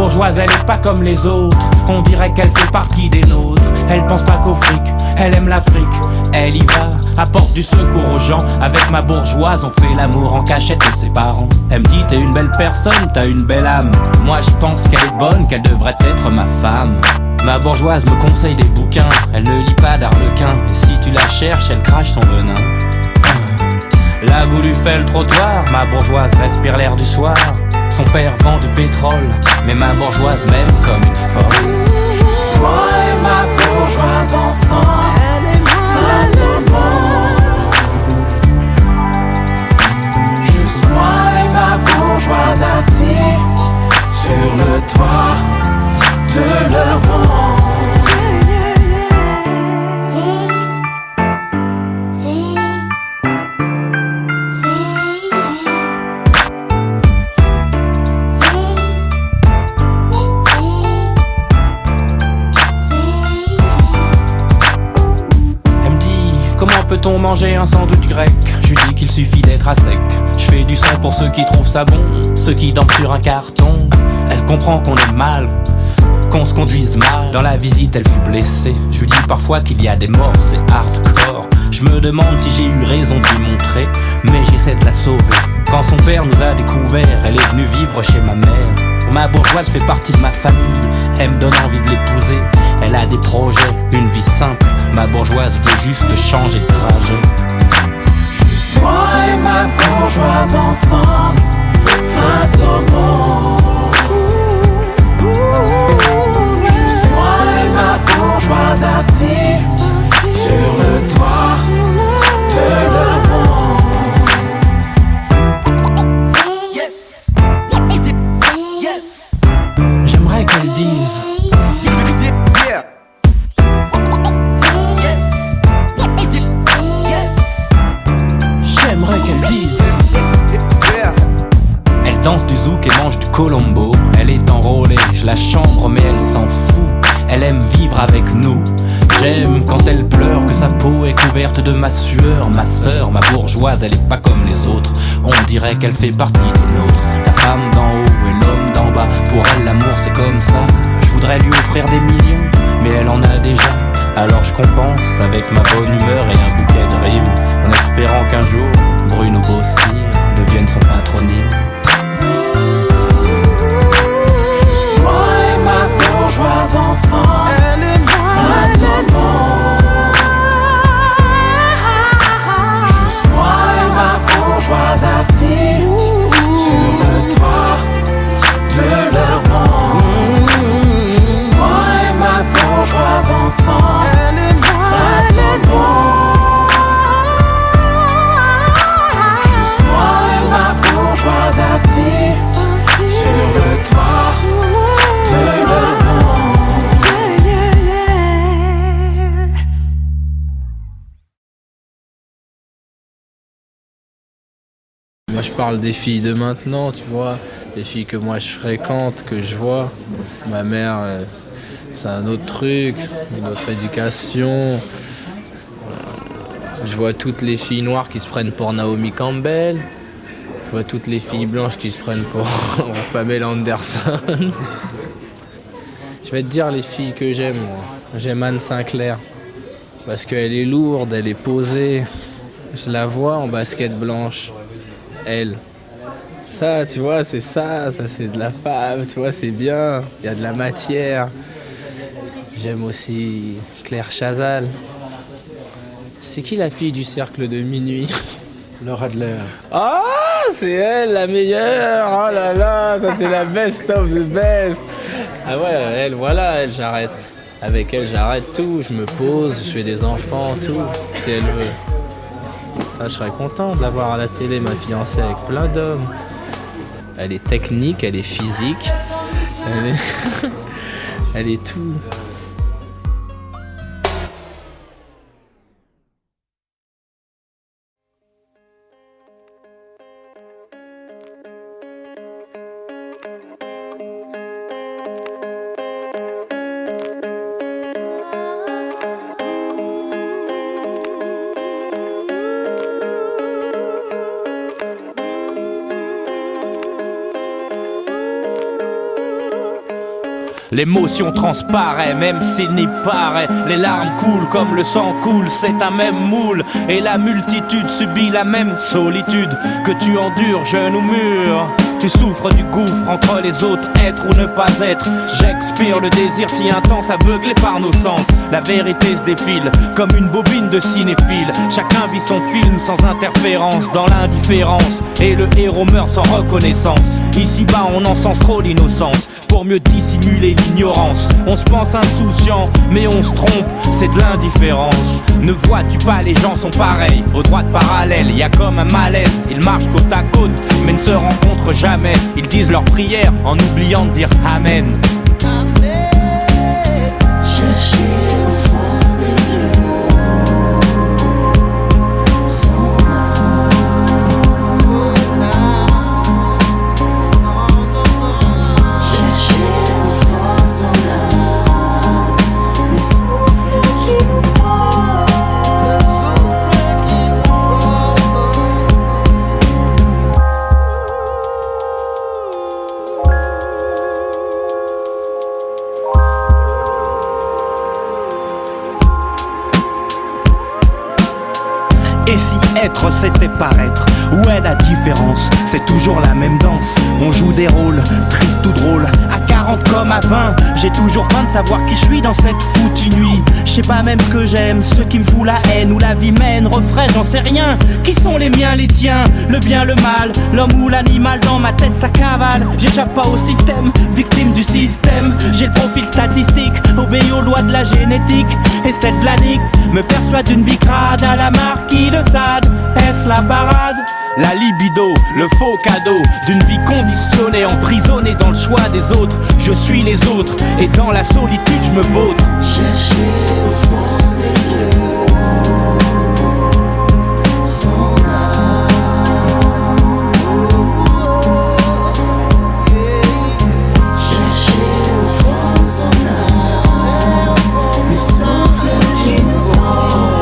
bourgeoise, elle est pas comme les autres. On dirait qu'elle fait partie des nôtres. Elle pense pas qu'au fric, elle aime l'Afrique. Elle y va, apporte du secours aux gens. Avec ma bourgeoise, on fait l'amour en cachette de ses parents. Elle me dit t'es une belle personne, t'as une belle âme. Moi je pense qu'elle est bonne, qu'elle devrait être ma femme. Ma bourgeoise me conseille des bouquins. Elle ne lit pas d'Arlequin. Et si tu la cherches, elle crache son venin. La goulue fait le trottoir. Ma bourgeoise respire l'air du soir. Son père vend du pétrole, mais ma bourgeoise m'aime comme une folle. Juste moi et ma bourgeoise ensemble, face au monde. Juste moi et ma bourgeoise assis sur le toit de leur monde. Peut-on manger un sandwich grec? Je lui dis qu'il suffit d'être à sec. Je fais du sang pour ceux qui trouvent ça bon, ceux qui dorment sur un carton. Elle comprend qu'on est mal, qu'on se conduise mal. Dans la visite elle fut blessée. Je lui dis parfois qu'il y a des morts, c'est hardcore. Je me demande si j'ai eu raison de lui montrer, mais j'essaie de la sauver. Quand son père nous a découvert, elle est venue vivre chez ma mère. Ma bourgeoise fait partie de ma famille, elle me donne envie de l'épouser. Elle a des projets, une vie simple. Ma bourgeoise veut juste changer de trajet. Juste moi et ma bourgeoise ensemble, face au monde. Juste moi et ma bourgeoise assis sur le toit de leur monde. Yes. Yes. J'aimerais qu'elle dise elle danse du zouk et mange du colombo. Elle est enrôlée, je la chambre mais elle s'en fout. Elle aime vivre avec nous. J'aime quand elle pleure, que sa peau est couverte de ma sueur. Ma sœur, ma bourgeoise, elle est pas comme les autres. On dirait qu'elle fait partie des nôtres. La femme d'en haut et l'homme d'en bas. Pour elle l'amour c'est comme ça. Je voudrais lui offrir des millions, mais elle en a déjà. Alors je compense avec ma bonne humeur et un bouquet de rimes, en espérant qu'un jour Bruno Bossir devienne son patronyme. Juste moi et ma bourgeoise ensemble, face au monde. Juste moi et ma bourgeoise assis sur le toit de leur monde. Juste moi et ma bourgeoise ensemble, face au monde. Juste moi et ma bourgeoise assis sur le toit de leur monde. Moi je parle des filles de maintenant, tu vois, les filles que moi je fréquente, que je vois. Ma mère, c'est un autre truc, une autre éducation. Je vois toutes les filles noires qui se prennent pour Naomi Campbell. Je vois toutes les filles blanches qui se prennent pour Pamela Anderson. Je vais te dire les filles que j'aime, moi. J'aime Anne Sinclair. Parce qu'elle est lourde, elle est posée. Je la vois en basket blanche. Elle. Ça, tu vois, c'est ça c'est de la femme, tu vois, c'est bien. Il y a de la matière. J'aime aussi Claire Chazal. C'est qui la fille du cercle de minuit? Laura Adler. Ah, c'est elle la meilleure. Oh là là, ça c'est la best of the best. Ah ouais, elle, voilà, elle, j'arrête. Avec elle, j'arrête tout. Je me pose, je fais des enfants, tout, si elle veut. Enfin, je serais content de la voir à la télé, ma fiancée, avec plein d'hommes. Elle est technique, elle est physique, elle est tout. L'émotion transparaît, même s'il n'y paraît. Les larmes coulent comme le sang coule, c'est un même moule. Et la multitude subit la même solitude que tu endures, jeune ou mûr. Tu souffres du gouffre entre les autres, être ou ne pas être. J'expire le désir si intense, aveuglé par nos sens. La vérité se défile comme une bobine de cinéphile. Chacun vit son film sans interférence, dans l'indifférence. Et le héros meurt sans reconnaissance. Ici-bas on encense trop l'innocence pour mieux dissimuler l'ignorance. On se pense insouciant, mais on se trompe, c'est de l'indifférence. Ne vois-tu pas, les gens sont pareils, aux droites parallèles, y a comme un malaise. Ils marchent côte à côte, mais ne se rencontrent jamais. Ils disent leurs prières en oubliant de dire Amen. Chercher au fond des yeux son chercher au fond son âme, le souffle qui nous porte. Et si être c'était paraître, où est la différence? C'est toujours la même danse, on joue des rôles, tristes ou drôles. À 40 comme à 20, j'ai toujours faim de savoir qui je suis dans cette foutue nuit. Je sais pas même ce que j'aime, ce qui me fout la haine ou la vie mène, refrain, j'en sais rien. Qui sont les miens, les tiens, le bien, le mal, l'homme ou l'animal, dans ma tête ça cavale. J'échappe pas au système, victime du système. J'ai le profil statistique, obéi aux lois de la génétique. Et celle de la nique me persuade d'une bicrade à la marquise de Sade. Est-ce la parade? La libido, le faux cadeau d'une vie conditionnée, emprisonnée dans le choix des autres. Je suis les autres et dans la solitude je me vautre. Chercher au fond des yeux son âme, chercher au fond son âme, le souffle qui nous porte.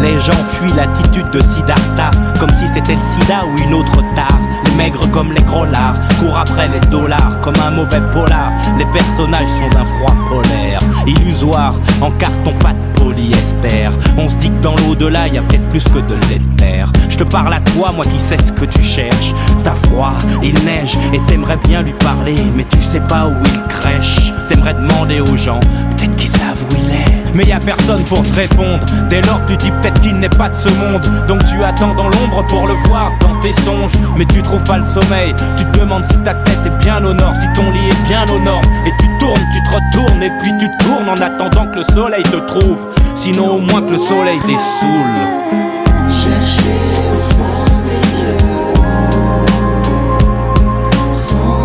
Les gens fuient l'attitude de Siddhartha, comme si c'était le sida ou une autre tare. Les maigres comme les grollards courent après les dollars comme un mauvais polar. Les personnages sont d'un froid polaire, illusoire, en carton pâte polyester. On se dit que dans l'au-delà y a peut-être plus que de l'éther. Je te parle à toi, moi qui sais ce que tu cherches. T'as froid, il neige et t'aimerais bien lui parler, mais tu sais pas où il crèche. T'aimerais demander aux gens, peut-être qu'ils savent où il est. Mais y a personne pour te répondre. Dès lors tu dis peut-être qu'il n'est pas de ce monde. Donc tu attends dans l'ombre pour le voir dans tes songes. Mais tu trouves pas le sommeil. Tu te demandes si ta tête est bien au nord, si ton lit est bien aux normes. Et tu tournes, tu te retournes et puis tu tournes en attendant que le soleil te trouve. Sinon au moins que le soleil t'essoule. Chercher au fond des yeux son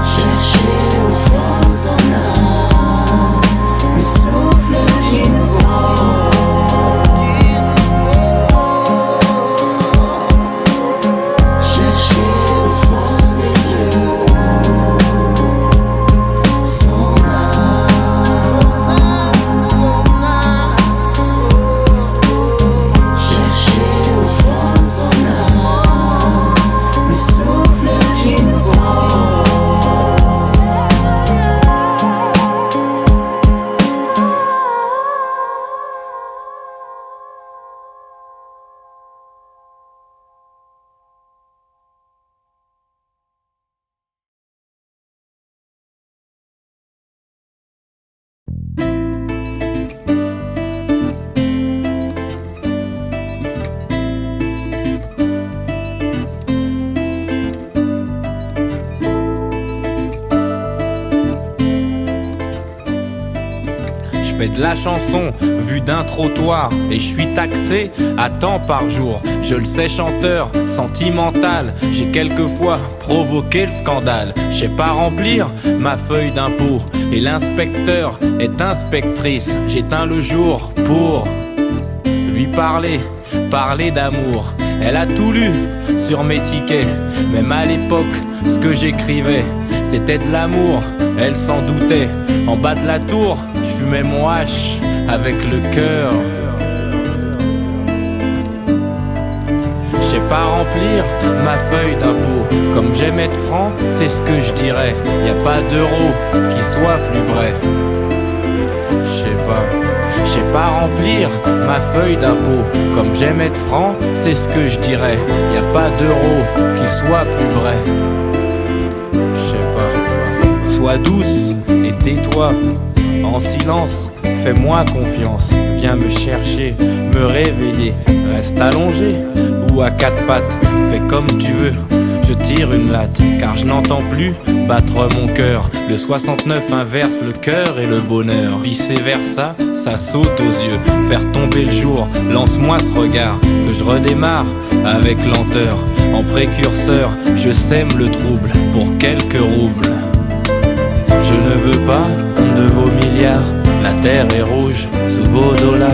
chercher au fond son âme, le souffle qui nous porte. Chercher au fond des yeux son chercher au fond son âme, le souffle qui nous porte. Je fais de la chanson vue d'un trottoir et je suis taxé à temps par jour. Je le sais, chanteur sentimental, j'ai quelquefois provoqué le scandale. Je sais pas remplir ma feuille d'impôt et l'inspecteur est inspectrice. J'éteins le jour pour lui parler d'amour. Elle a tout lu sur mes tickets. Même à l'époque, ce que j'écrivais, c'était de l'amour, elle s'en doutait. En bas de la tour, je fumais mon hache avec le cœur. Je sais pas remplir ma feuille d'impôt. Comme j'aime être franc, c'est ce que je dirais. Y a pas d'euro qui soit plus vrai. Je sais pas remplir ma feuille d'impôt. Comme j'aime être franc, c'est ce que je dirais. Y a pas d'euro qui soit plus vrai. Je sais pas. Sois douce et tais-toi. En silence, fais-moi confiance. Viens me chercher, me réveiller. Reste allongé ou à quatre pattes. Fais comme tu veux. Je tire une latte, car je n'entends plus battre mon cœur. Le 69 inverse le cœur et le bonheur. Vice versa, ça saute aux yeux. Faire tomber le jour, lance-moi ce regard. Que je redémarre avec lenteur. En précurseur, je sème le trouble pour quelques roubles. Je ne veux pas de vos milliards. La terre est rouge sous vos dollars.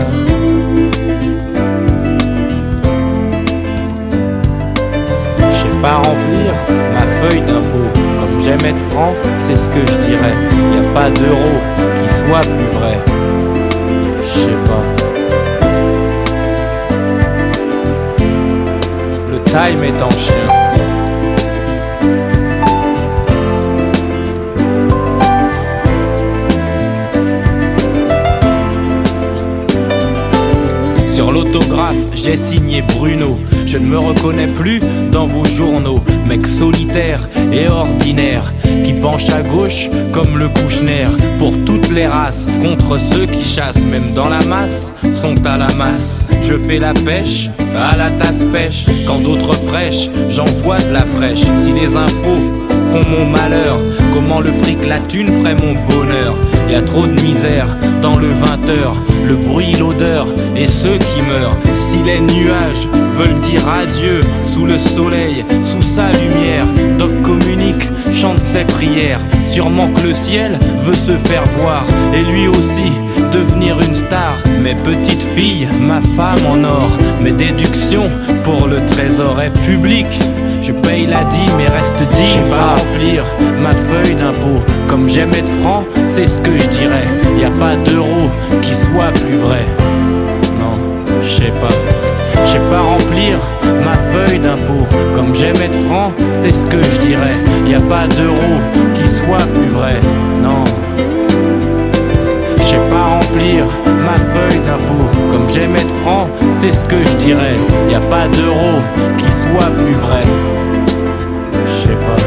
Pas remplir ma feuille d'impôt. Comme j'aime être franc, c'est ce que je dirais. Y a pas d'euro qui soit plus vrai. Je sais pas. Le time est en chien. Sur l'autographe, j'ai signé Bruno. Je ne me reconnais plus dans vos journaux. Mec solitaire et ordinaire, qui penche à gauche comme le Kouchner. Pour toutes les races, contre ceux qui chassent. Même dans la masse, sont à la masse. Je fais la pêche, à la tasse pêche. Quand d'autres prêchent, j'envoie de la fraîche. Si les impôts font mon malheur, comment le fric, la thune ferait mon bonheur? Y a trop de misère dans le 20h. Le bruit, l'odeur et ceux qui meurent. Si les nuages veulent dire adieu sous le soleil, sous sa lumière, Doc communique, chante ses prières. Sûrement que le ciel veut se faire voir et lui aussi devenir une star. Mes petites filles, ma femme en or, mes déductions pour le trésor est public. Je paye la dîme mais reste dit. Je sais pas remplir ma feuille d'impôt. Comme j'aime être franc, c'est ce que je dirais. Y a pas d'euro qui soit plus vrai. Non, je sais pas. Je sais pas remplir ma feuille d'impôt. Comme j'aime être franc, c'est ce que je dirais. Y a pas d'euro qui soit plus vrai. Non. Je sais pas remplir ma feuille d'impôt. Comme j'aime être franc, c'est ce que je dirais. Y a pas d'euro qui soit plus vrai. Je sais pas.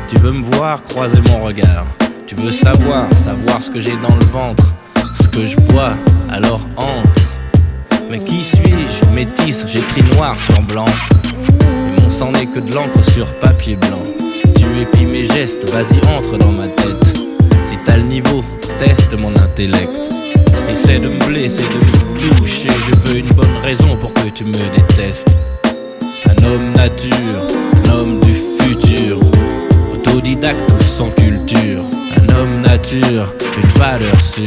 Tu veux me voir, croiser mon regard. Tu veux savoir ce que j'ai dans le ventre. Ce que je bois, alors entre. Mais qui suis-je? Métisse, j'écris noir sur blanc. Et mon sang n'est que de l'encre sur papier blanc. Tu épies mes gestes, vas-y entre dans ma tête. Si t'as le niveau, teste mon intellect. Essaie de me blesser, de me toucher. Je veux une bonne raison pour que tu me détestes. Un homme nature, un homme du futur. Autodidacte ou sans culture. Un homme nature, une valeur sûre.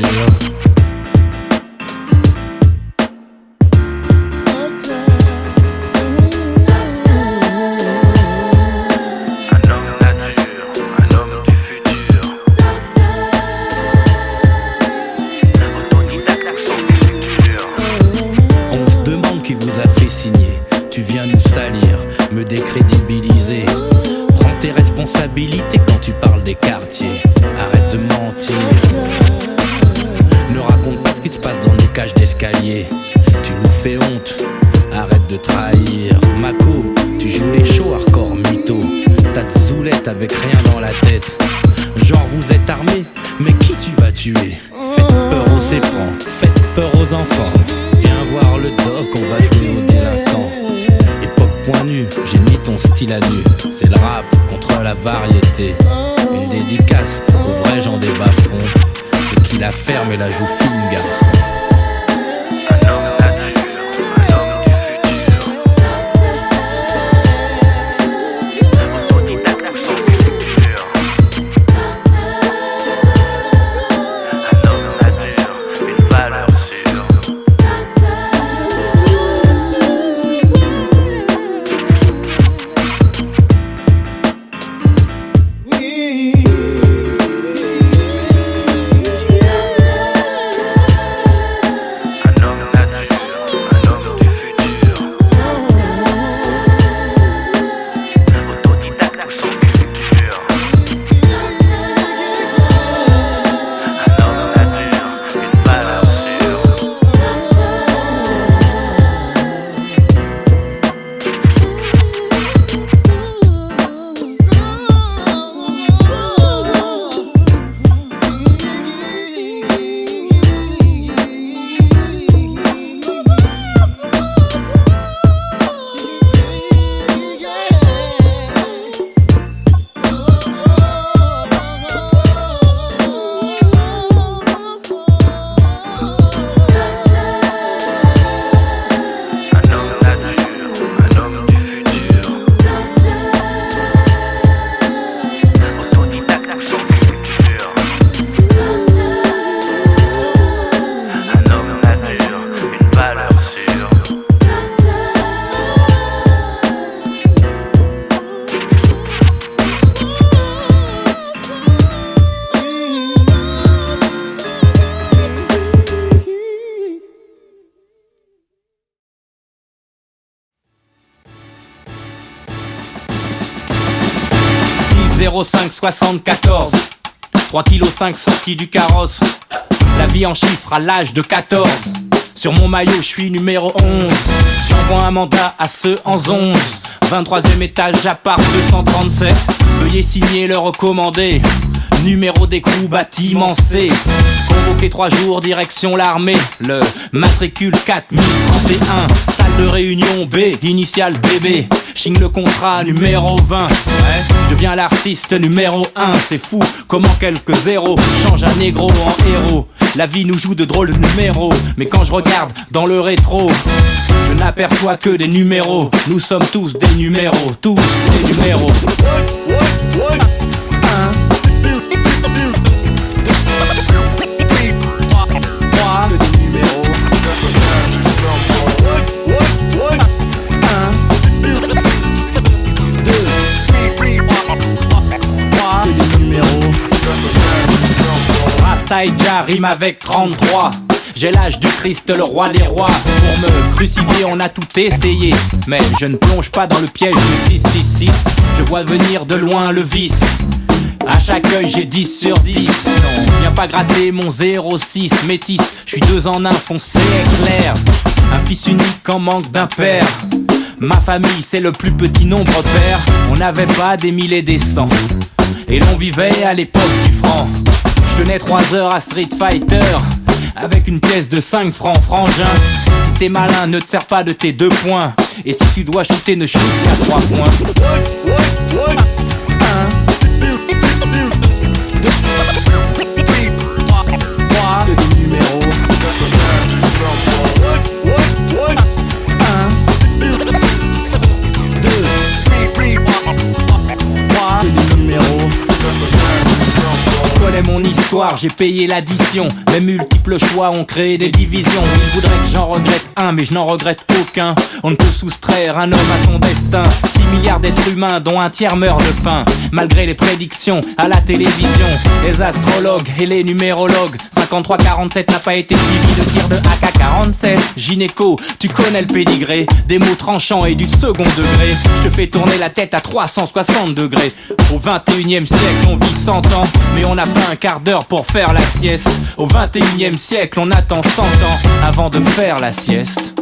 Tu viens nous salir, me décrédibiliser. Prends tes responsabilités quand tu parles des quartiers. Arrête de mentir. Ne raconte pas ce qui se passe dans nos cages d'escalier. Tu nous fais honte, arrête de trahir. Mako, tu joues les shows hardcore mytho. T'as des zoulettes avec rien dans la tête. Genre vous êtes armés, mais qui tu vas tuer? Faites peur aux effrants, faites peur aux enfants. Viens voir le doc, on va jouer aux délinquants. Point nu, j'ai mis ton style à nu. C'est le rap contre la variété. Une dédicace aux vrais gens des bas-fonds. Ceux qui la ferment et la jouent fine, garçon. Un homme nature, un homme du futur. Autodidacte ou sans culture. Un homme nature, une valeur sûre. « 0574 3,5 kg sorti du carrosse. La vie en chiffres à l'âge de 14. Sur mon maillot je suis numéro 11. J'envoie un mandat à ceux en 11. 23e étage appart 237. Veuillez signer le recommandé. Numéro d'écrou bâtiment C. Convoqué 3 jours direction l'armée. Le matricule 4031. Salle de réunion B, initiale BB. Signe le contrat numéro 20. Je deviens l'artiste numéro 1. C'est fou comment quelques zéros changent un négro en héros. La vie nous joue de drôles de numéros. Mais quand je regarde dans le rétro, je n'aperçois que des numéros. Nous sommes tous des numéros. Tous des numéros. Rastaïdja rime avec 33. J'ai l'âge du Christ, le roi des rois. Pour me crucifier on a tout essayé, mais je ne plonge pas dans le piège du 666. Je vois venir de loin le vice. À chaque œil j'ai 10 sur 10. Non, viens pas gratter mon 06. Métis, je suis 2 en 1, foncé éclair. Un fils unique en manque d'un père. Ma famille c'est le plus petit nombre père. On n'avait pas des 1000 et des 100. Et l'on vivait à l'époque du franc. Je tenais 3 heures à Street Fighter avec une pièce de 5 francs, frangin. Si t'es malin, ne te sers pas de tes 2 points. Et si tu dois shooter, ne shoot qu'à 3 points. Mon histoire, j'ai payé l'addition. Mes multiples choix ont créé des divisions. Ils voudraient que j'en regrette un, mais je n'en regrette aucun. On ne peut soustraire un homme à son destin. 6 milliards d'êtres humains, dont un tiers meurt de faim. Malgré les prédictions à la télévision, les astrologues et les numérologues. 53-47 n'a pas été suivi de tir de AK-47. Gynéco, tu connais le pédigré. Des mots tranchants et du second degré. Je te fais tourner la tête à 360 degrés. Au 21e siècle, on vit 100 ans, mais on n'a pas un quart d'heure pour faire la sieste. Au 21e siècle, on attend 100 ans avant de faire la sieste.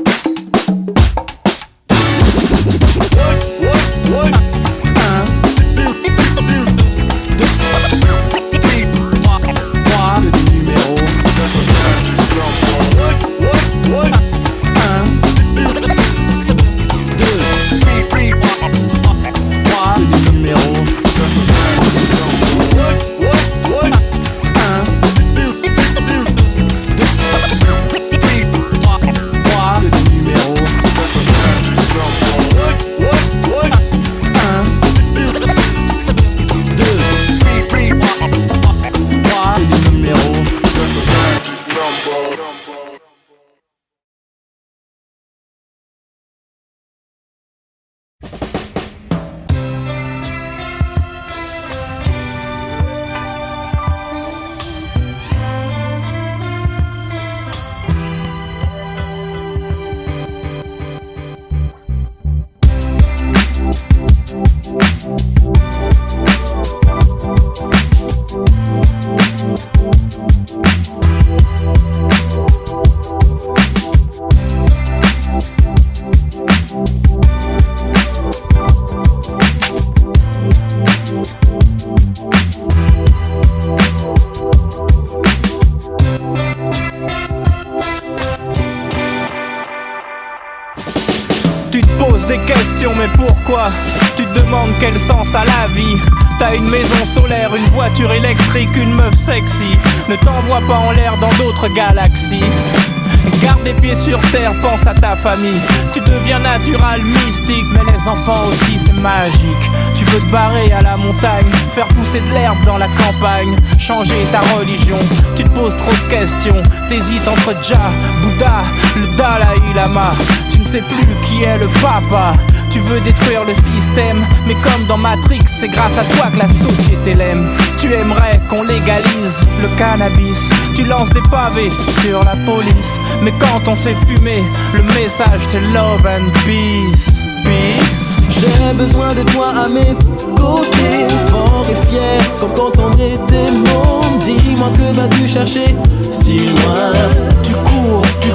Des questions, mais pourquoi? Tu te demandes quel sens a la vie. T'as une maison solaire, une voiture électrique, une meuf sexy. Ne t'envoie pas en l'air dans d'autres galaxies. Garde les pieds sur terre, pense à ta famille. Tu deviens natural, mystique, mais les enfants aussi c'est magique. Tu veux te barrer à la montagne, faire pousser de l'herbe dans la campagne, changer ta religion. Tu te poses trop de questions, t'hésites entre Jah, Bouddha, le Dalai Lama. Tu ne sais plus qui est le papa. Tu veux détruire le système, mais comme dans Matrix, c'est grâce à toi que la société l'aime. Tu aimerais qu'on légalise le cannabis. Tu lances des pavés sur la police, mais quand on s'est fumé, le message c'est love and peace. Peace. J'ai besoin de toi à mes côtés, fort et fier, comme quand on était môme. Dis-moi que vas-tu chercher si loin? Tu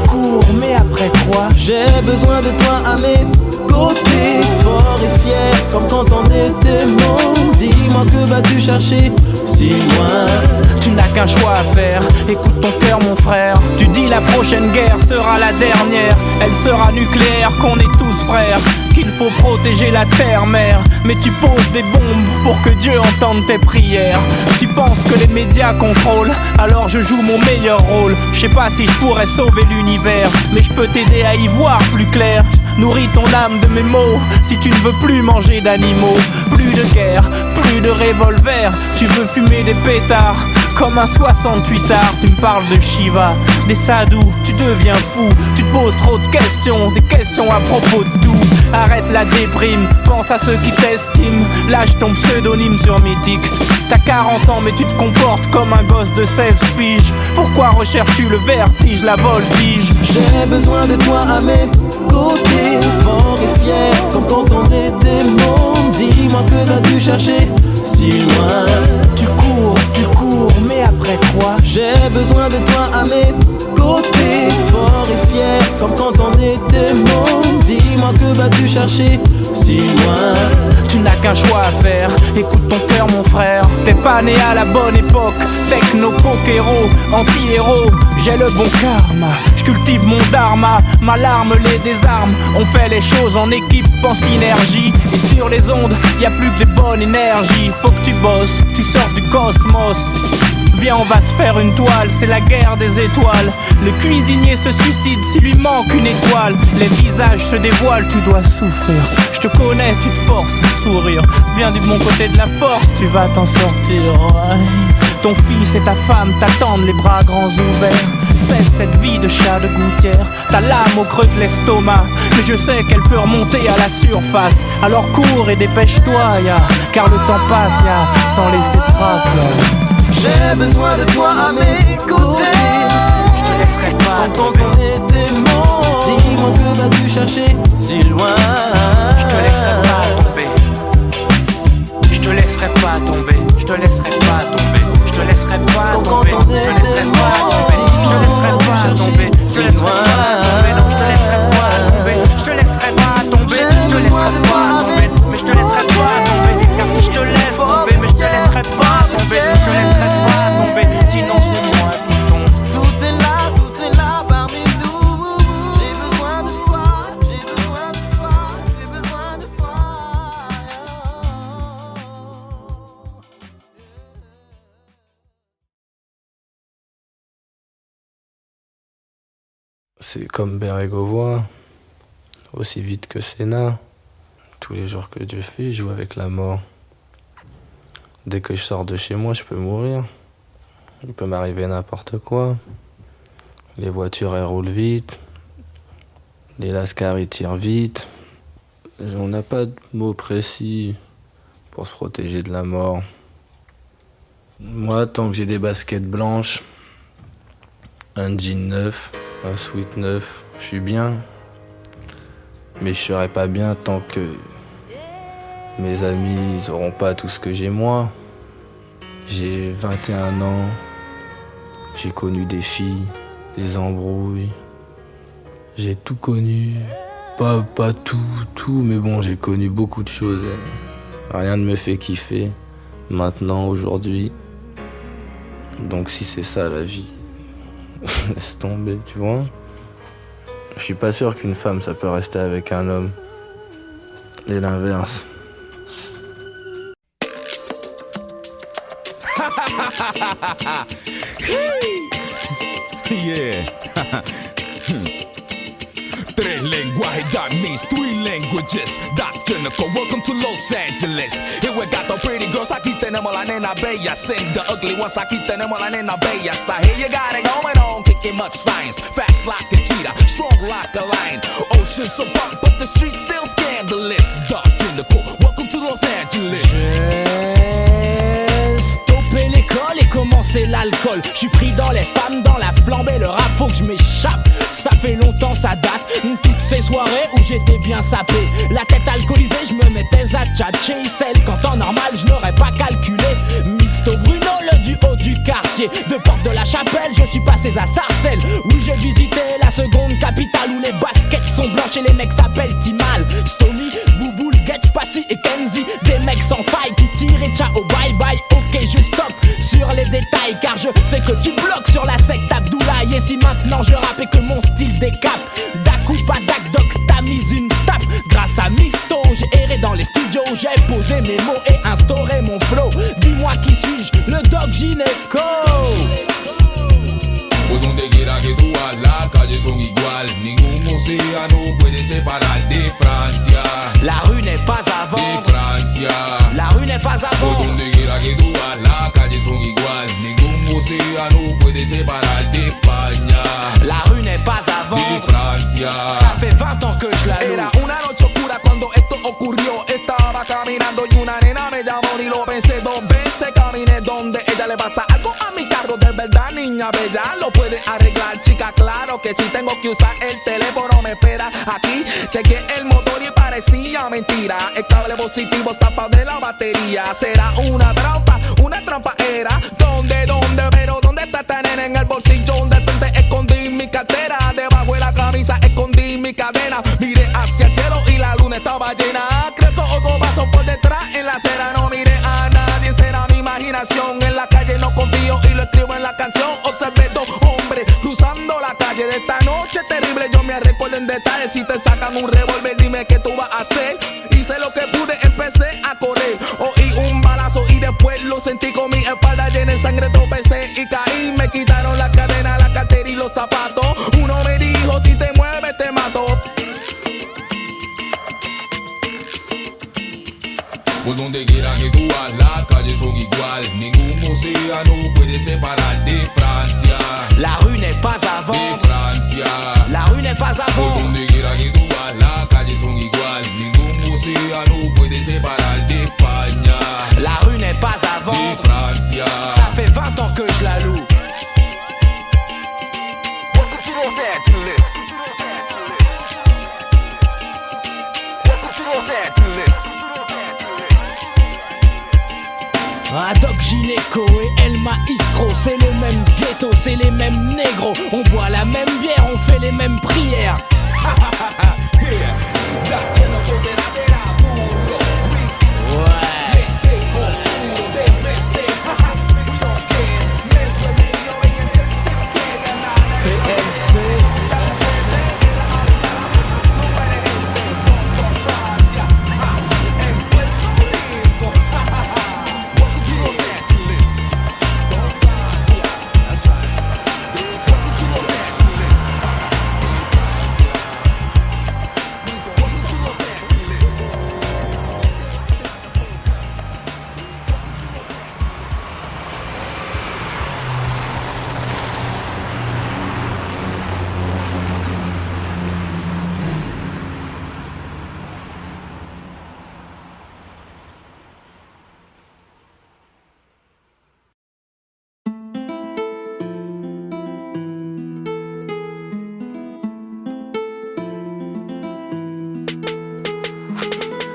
cours, mais après quoi? J'ai besoin de toi à mes côtés, fort et fier, comme quand on était môme. Dis-moi que vas-tu chercher si loin? Tu n'as qu'un choix à faire, écoute ton cœur mon frère. Tu dis la prochaine guerre sera la dernière. Elle sera nucléaire, qu'on est tous frères, qu'il faut protéger la terre-mère. Mais tu poses des bombes pour que Dieu entende tes prières. Tu penses que les médias contrôlent, alors je joue mon meilleur rôle. Je sais pas si je pourrais sauver l'univers, mais je peux t'aider à y voir plus clair. Nourris ton âme de mes mots, si tu ne veux plus manger d'animaux. Plus de guerre, plus de revolver. Tu veux fumer des pétards comme un 68 art. Tu me parles de Shiva, des sadhus. Tu deviens fou, tu te poses trop de questions, des questions à propos de tout. Arrête la déprime, pense à ceux qui t'estiment. Lâche ton pseudonyme sur Mythique. T'as 40 ans mais tu te comportes comme un gosse de 16 piges. Pourquoi recherches-tu le vertige, la voltige? J'ai besoin de toi à mes côtés, fort et fier, comme quand on était môme. Dis-moi que vas-tu chercher si loin? Tu cours, mais après quoi? J'ai besoin de toi à mes côtés, fort et fier, comme quand on était môme. Dis-moi que vas-tu chercher si loin? Tu n'as qu'un choix à faire. Écoute ton cœur mon frère, t'es pas né à la bonne époque. Techno, coquero, anti-héros, j'ai le bon karma. Je cultive mon dharma, ma larme les désarme. On fait les choses en équipe, en synergie. Et sur les ondes, y a plus que des bonnes énergies. Faut que tu bosses, tu sors du cosmos. Viens on va se faire une toile, c'est la guerre des étoiles. Le cuisinier se suicide s'il lui manque une étoile. Les visages se dévoilent, tu dois souffrir. Je te connais, tu te forces à sourire. Viens du bon côté de la force, tu vas t'en sortir, ouais. Ton fils et ta femme t'attendent les bras grands ouverts. Cesse cette vie de chat de gouttière. T'as l'âme au creux de l'estomac, mais je sais qu'elle peut remonter à la surface. Alors cours et dépêche-toi, ya, car le temps passe, ya, sans laisser de traces, là. J'ai besoin de toi à mes côtés. Je te laisserai pas quand tomber. on était mon. Dis-moi que vas-tu chercher si loin. Je te laisserai pas tomber. Je te laisserai pas tomber. Je te laisserai pas tomber. Je te laisserai pas tomber. Je te laisserai pas tomber. Je te laisserai pas tomber. Je te laisserai pas tomber. Non, je te laisserai pas tomber. Je te laisserai pas tomber. Je te laisserai pas tomber. Mais je te laisserai pas tomber. Car si je te laisse tomber, mais je te laisserai pas tomber. Je te laisserai pas tomber. Sinon c'est moi qui tombe. Tout est là parmi nous. J'ai besoin de toi, j'ai besoin de toi, j'ai besoin de toi. C'est comme Bérégovoy, aussi vite que Sénat. Tous les jours que Dieu fait, je joue avec la mort. Dès que je sors de chez moi, je peux mourir. Il peut m'arriver n'importe quoi. Les voitures, elles roulent vite. Les lascars, ils tirent vite. On n'a pas de mots précis pour se protéger de la mort. Moi, tant que j'ai des baskets blanches, un jean neuf, un sweat neuf, je suis bien. Mais je serai pas bien tant que mes amis n'auront pas tout ce que j'ai moi. J'ai 21 ans, j'ai connu des filles, des embrouilles. J'ai tout connu, pas tout, mais bon, j'ai connu beaucoup de choses. Rien ne me fait kiffer, maintenant, aujourd'hui. Donc si c'est ça la vie, laisse tomber, tu vois. Je suis pas sûr qu'une femme, ça peut rester avec un homme. Et l'inverse. Yeah. Tres lenguajes, that means three languages. Doctrinical, welcome to Los Angeles. Here we got the pretty girls, aquí tenemos la nena bella. Sing the ugly ones, aquí tenemos la nena bella. Hasta here you got it going on, kicking much science. Fast like a cheetah, strong like a lion. Oceans so bright, but the streets still scandalous. Doctrinical, welcome to Los Angeles. Stopper l'école et commencer l'alcool. Je suis pris dans les femmes, dans la flambe et le rap, faut que je m'échappe. Ça fait longtemps, ça date. Toutes ces soirées où j'étais bien sapé. La tête alcoolisée, je me mettais à tchatcher. Celle qu'en temps normal, je n'aurais pas calculé. Misto Bruno, le duo du quartier. De Porte de la Chapelle, je suis passé à Sarcelles. Oui, j'ai visité la seconde capitale où les baskets sont blanches et les mecs s'appellent Timal. Stomy, Bouboule, Get Spatty et Kenzie. Des mecs sans faille qui tirent et ciao, bye bye. Ok, je stop sur les détails car je sais que tu bloques sur la secte Abdoulaye. Et si maintenant je rappe et que mon style décape, Dakou, Badak, Doc, t'as mis une tape. Grâce à Misto, j'ai erré dans les studios. J'ai posé mes mots et instauré mon flow. Dis-moi qui suis-je, le Doc Gynéco. Por donde quiera que tú vas, las calles son igual. Ningún océano puede separar de Francia. La rue n'est pas à De vendre. Francia. La rue n'est pas à Por vendre. donde quiera que tú vas, las calles son igual. Ningún océano puede separar de España. La rue n'est pas à De vendre. Francia. Ça fait 20 ans que je la loue. Era una noche oscura cuando esto ocurrió. Estaba caminando y una nena me llamó y lo pensé dos veces. Caminé donde ella le pasa algo a mi carro. De verdad, niña bella, lo puede arreglar, chica. Claro que si tengo que usar el teléfono me espera aquí. Chequeé el motor y parecía mentira. El cable positivo zafado de la batería. Será una trampa era. Pero ¿dónde está esta nena? En el bolsillo de frente escondí mi cartera. Debajo de la camisa escondí mi cadena. Miré hacia el cielo y la luna estaba llena. Creo que otro vaso por detrás en noche terrible yo me recuerdo en detalle. Si te sacan un revólver dime qué tú vas a hacer. Hice lo que pude, empecé a correr. Oí un balazo y después lo sentí con mi espalda llena de sangre. Tropecé y caí, me quitaron la cadena, la cartera y los zapatos. Uno me dijo si te mueves te mato. Por donde quiera que tú vas, las calles son igual. Ningún océano puede separar de Francia. La rue n'est pas à De vendre. Francia. La rue n'est pas à Por vendre. donde quiera que tú vas, las calles son igual. Ningún océano puede separar de España. La rue n'est pas à De vendre. Francia. Ça fait 20 ans que je la loue. Welcome to Los Angeles. Welcome to Los Angeles. Doc Gineco et El Maestro, c'est le même ghetto, c'est les mêmes négros. On boit la même bière, on fait les mêmes prières.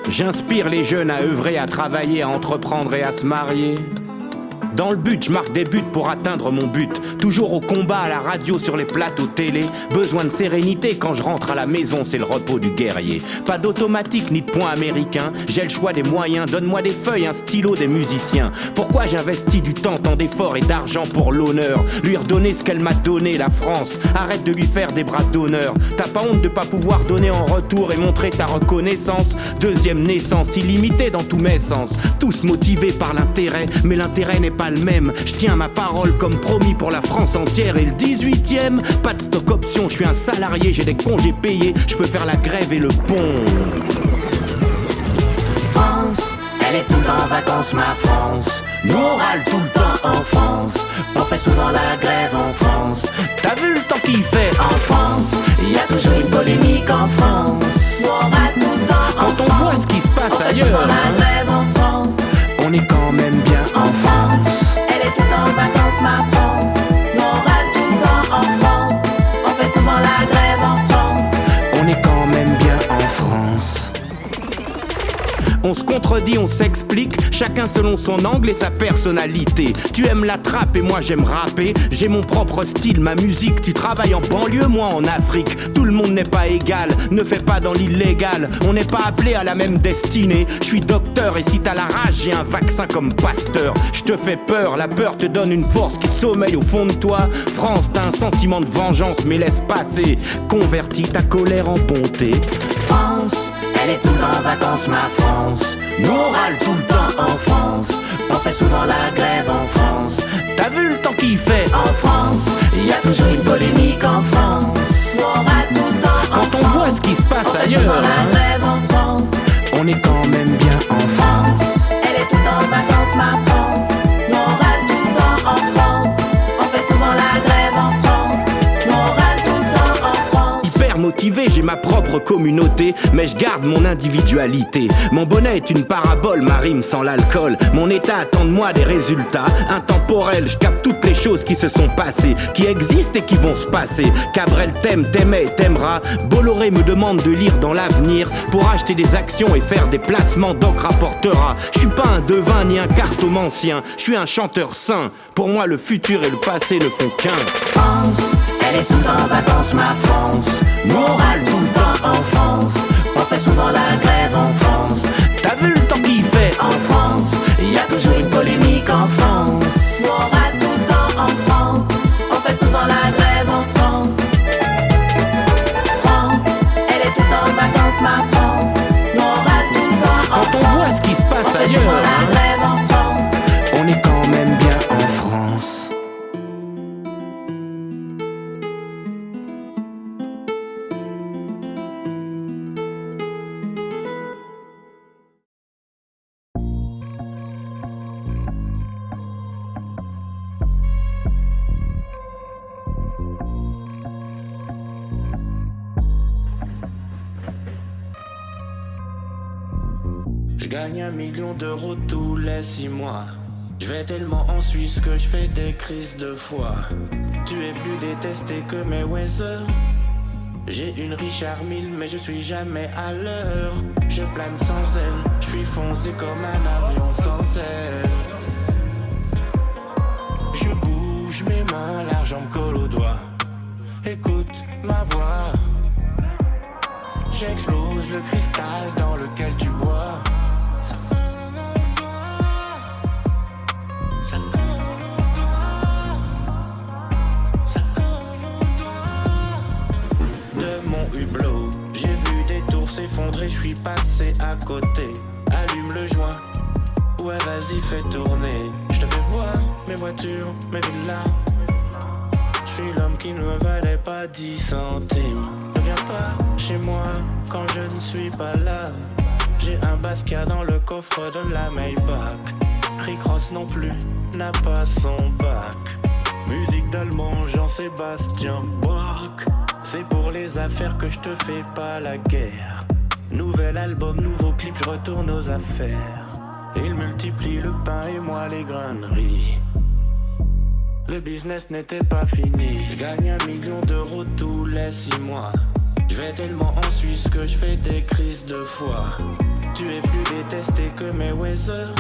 J'inspire les jeunes à œuvrer, à travailler, à entreprendre et à se marier. Dans le but, je marque des buts pour atteindre mon but. Toujours au combat, à la radio, sur les plateaux télé. Besoin de sérénité quand je rentre à la maison, c'est le repos du guerrier. Pas d'automatique ni de points américains. J'ai le choix des moyens, donne-moi des feuilles, un stylo, des musiciens. Pourquoi j'investis du temps, tant d'efforts et d'argent pour l'honneur? Lui redonner ce qu'elle m'a donné, la France. Arrête de lui faire des bras d'honneur. T'as pas honte de pas pouvoir donner en retour et montrer ta reconnaissance? Deuxième naissance, illimitée dans tous mes sens. Tous motivés par l'intérêt, mais l'intérêt n'est pas le même. Je tiens ma parole comme promis pour la France entière. Et le 18e, pas de stock option, je suis un salarié, j'ai des congés payés, je peux faire la grève et le pont. France, elle est tout le temps en vacances, ma France. Nous on râle tout le temps en France. On fait souvent la grève en France. T'as vu le temps qu'il fait? En France, il y a toujours une polémique en France. Nous on râle tout le temps en Quand France. on voit ce qui se passe On fait ailleurs, souvent la grève en France. on est quand même bien En France, elle est tout le temps en vacances, ma France. Nous on râle tout le temps en France. On fait souvent la grève en France. on est quand même bien en France. On se contredit, on s'explique, chacun selon son angle et sa personnalité. Tu aimes la trappe et moi j'aime rapper. J'ai mon propre style, ma musique. Tu travailles en banlieue, moi en Afrique. Tout le monde n'est pas égal, ne fais pas dans l'illégal. On n'est pas appelé à la même destinée. Je suis docteur et si t'as la rage, j'ai un vaccin comme Pasteur. Je te fais peur, la peur te donne une force qui sommeille au fond de toi. France, t'as un sentiment de vengeance, mais laisse passer. Convertis ta colère en bonté. France, elle est tout le temps en vacances, ma France. Nous on râle tout le temps en France. On fait souvent la grève en France. T'as vu le temps qu'il fait? En France, il y a toujours une polémique en France. Nous on râle tout le temps en France. Quand on voit ce qui se passe On fait ailleurs, souvent la grève en France. on est quand même bien en France. France, elle est tout le temps en vacances, ma France. Nous on râle tout le temps en France. On fait souvent la grève en France. Nous on râle tout le temps en France. Hyper motivé, j'ai ma propre communauté, mais je garde mon individualité. Mon bonnet est une parabole, ma rime sans l'alcool. Mon état attend de moi des résultats intemporels. Je capte toutes les choses qui se sont passées, qui existent et qui vont se passer. Cabrel t'aime, t'aimait et t'aimera. Bolloré me demande de lire dans l'avenir pour acheter des actions et faire des placements. Doc rapportera. Je suis pas un devin ni un cartomancien, je suis un chanteur sain. Pour moi le futur et le passé ne font qu'un. France, elle est tout le temps en vacances, ma France. Nous on râle tout le temps en France. On fait souvent la grève en France. T'as vu le temps qu'il fait? En France, il y a toujours une polémique en France. Nous on râle tout le temps en France. On fait souvent la grève en France. Je gagne 1 million d'euros tous les 6 mois. Je vais tellement en Suisse que je fais des crises de foi. Tu es plus détesté que Mayweather. J'ai une Richard Mille mais je suis jamais à l'heure. Je plane sans elle, je suis foncé comme un avion sans aile. Je bouge mes mains, l'argent me colle aux doigts. Écoute ma voix. J'explose le cristal dans lequel tu bois. De mon hublot, j'ai vu des tours s'effondrer, je suis passé à côté. Allume le joint, ouais vas-y fais tourner. Je te fais voir mes voitures, mes villas. Je suis l'homme qui ne me valait pas 10 centimes. Ne viens pas chez moi quand je ne suis pas là. J'ai un Basquiat dans le coffre de la Maybach. Rick Ross non plus n'a pas son bac. Musique d'allemand Jean-Sébastien Bach. C'est pour les affaires que je te fais pas la guerre. Nouvel album, nouveau clip, je retourne aux affaires. Il multiplie le pain et moi les graineries. Le business n'était pas fini. Je gagne 1 million d'euros tous les 6 mois. Je vais tellement en Suisse que je fais des crises de foi. Tu es plus détesté que Mayweather.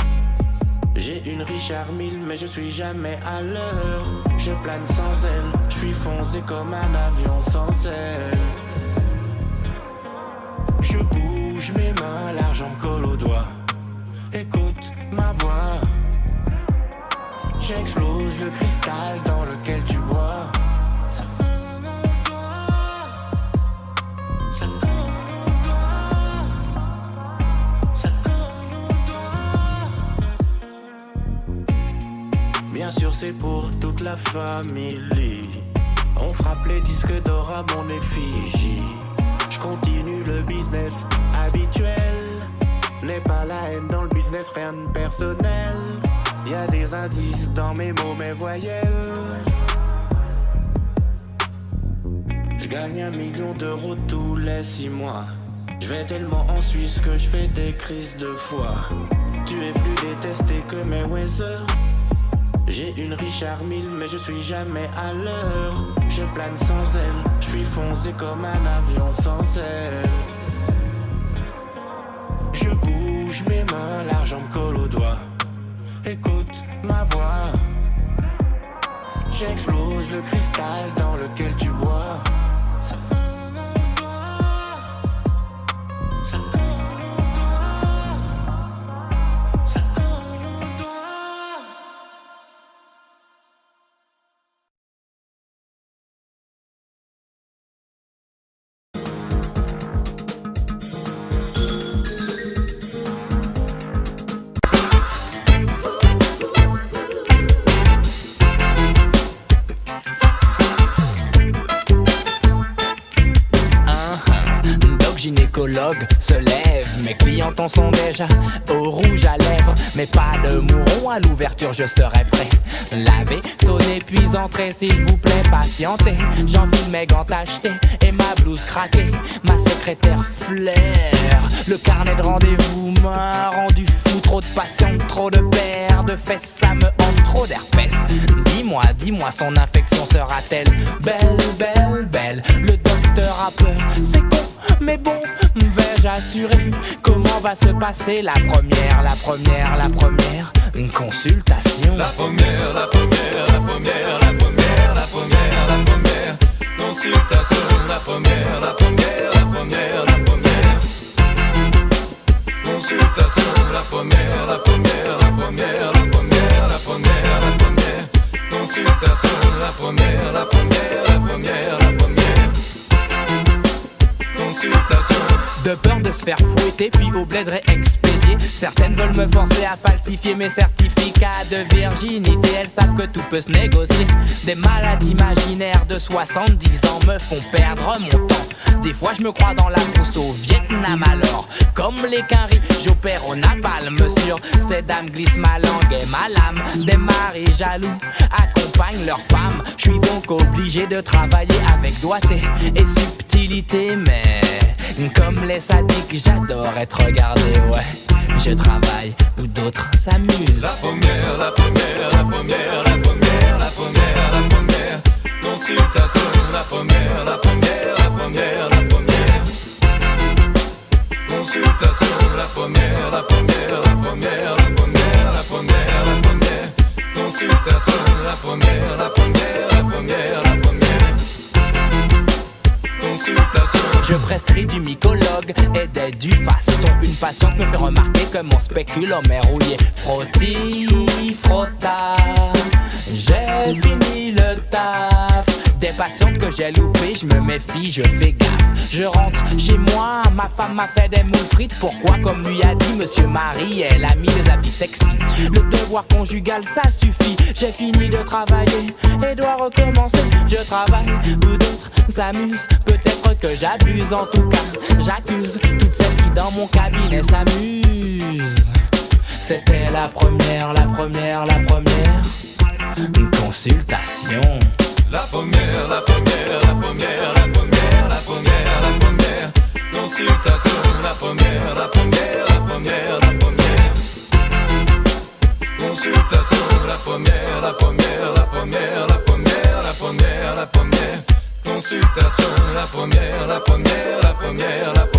J'ai une Richard Mille mais je suis jamais à l'heure. Je plane sans elle, je suis foncé comme un avion sans aile. Je bouge mes mains, l'argent me colle aux doigts. Écoute ma voix. J'explose le cristal dans lequel tu bois. Bien sûr c'est pour toute la famille. On frappe les disques d'or à mon effigie. Je continue le business habituel. N'est pas la haine dans le business, rien de personnel. Y'a des indices dans mes mots, mes voyelles. Je gagne 1 million d'euros tous les 6 mois. Je vais tellement en Suisse que je fais des crises de foi. Tu es plus détesté que Mayweather. J'ai une Richard Mille mais je suis jamais à l'heure. Je plane sans elle, je suis foncé comme un avion sans aile. Je bouge mes mains, l'argent me colle aux doigts. Écoute ma voix. J'explose le cristal dans lequel tu bois. Se lève, mes clients en sont déjà au rouge à lèvres. Mais pas de mouron à l'ouverture, je serai prêt. Laver, sonner, puis entrer, s'il vous plaît, patientez. J'enfile mes gants achetés et ma blouse craquée. Ma secrétaire flaire, le carnet de rendez-vous m'a rendu fou. Trop de passion, trop de paires de fesses, ça me hante, trop d'herpès. Dis-moi, son infection sera-t-elle belle, belle, belle? Le docteur a peur, c'est con, mais bon, vais-je assurer comment va se passer la première une consultation. La première consultation. La première consultation. La première consultation. La première consultation. De peur de se faire fouetter puis au bled réexpédier. Certaines veulent me forcer à falsifier mes certificats de virginité. Elles savent que tout peut se négocier. Des maladies imaginaires de 70 ans me font perdre mon temps. Des fois je me crois dans la brousse au Vietnam alors. Comme les quinries, j'opère au napalm. Sur ces dames glisse ma langue et ma lame. Des maris jaloux accompagnent leurs femmes. Je suis donc obligé de travailler avec doigté et subtilité. Mais comme les sadiques, j'adore être regardé, ouais. je travaille ou d'autres s'amusent. La première, la première, la première, la première, la première, la première consultation. La première, la première, la première, la première consultation. La première, la première, la première, la première, la première, la première consultation. La première, la première, la première, la première consultation. Je prescris du mycologue et des dufastons. Une patiente me fait remarquer que mon spéculum est rouillé. Frotti, frotta, j'ai fini le taf. Des patientes que j'ai loupées, je me méfie, je fais gaffe. Je rentre chez moi, ma femme m'a fait des moules frites. Pourquoi, comme lui a dit Monsieur Marie, elle a mis des habits sexy. Le devoir conjugal, ça suffit. J'ai fini de travailler et dois recommencer. Je travaille ou d'autres s'amusent. Peut-être que j'abuse, en tout cas j'accuse toutes celles qui dans mon cabinet s'amusent. C'était la première, la première, la première consultation. La première, la première, la première, la première, la première, la première consultation. La première, la première, la première, la première consultation. La première, la première, la première, la première, la première, la première consultation. La première, la première, la première, la première.